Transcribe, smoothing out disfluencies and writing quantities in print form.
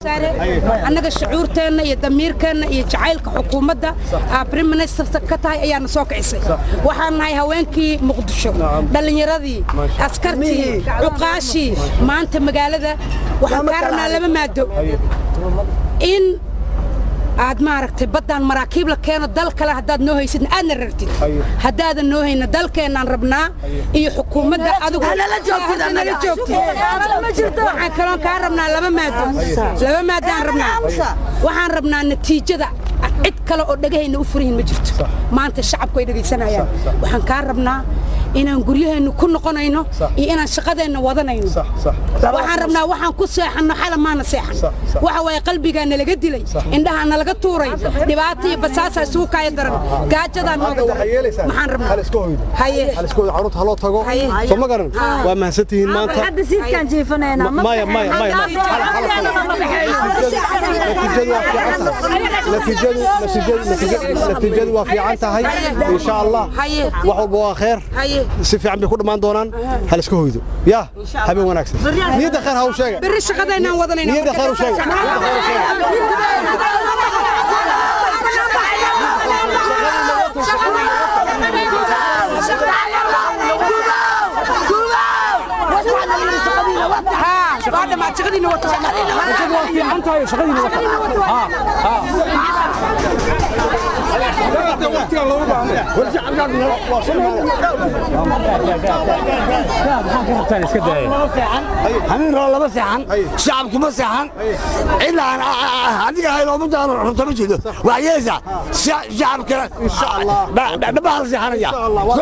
annaga shucuurteena iyo damiirkeena iyo jacaylka xukuumadda prime minister ka tahay ayaana soo kicisay waxaan nahay haweenkii muqdisho dhalinyaradii askartii cuqaashii maanta magaalada waxaan ka rabnaa laba maado in aad maaragtay badan maraakiib la keeno dal kale hadaad noo haysid aadna rartid hadaadan noo hayna dalkeenan rabnaa iyo xukuumadda adigu nala joogtid waxaan kaloo ka rabnaa laba maadaan rabnaa waxaan rabnaa natiijada cid kale oo dhagahayna u furihin ma jirto maanta shacabku ay dhageysanayaan waxaan ka rabnaa inaan guryaheena ku noqonayno iyo inaan shaqadeena wadanayno waxaan rabnaa waxaan ku seexano xala maana seexan waxa way qalbigaana laga dilay indhaha laga tuuray dhibaato iyo basaasa isugu kaaya daran gaajada nooga maxaan rabnaa hal isku carruurta halo tago soo ma garan waa mahadsantihiin maanta hadda siidkan jiifanayna maya natiijadu waa fiican tahay insha Allah wax walba waa khair si fiican bay ku dhamaan doonaan hal isku hoydo ya habeen wanaagsan niyada khair ha u sheega bir shaqadeena wadanayna niyada khair u sheega بعد ما تشغليني أنت هاي شغليني همين والله بس عن شعبكم بس عن إلا عن عندك هاي لو بدنا نحط مجهده وعيزة شعبك إن شاء الله بحر زحنا إن شاء الله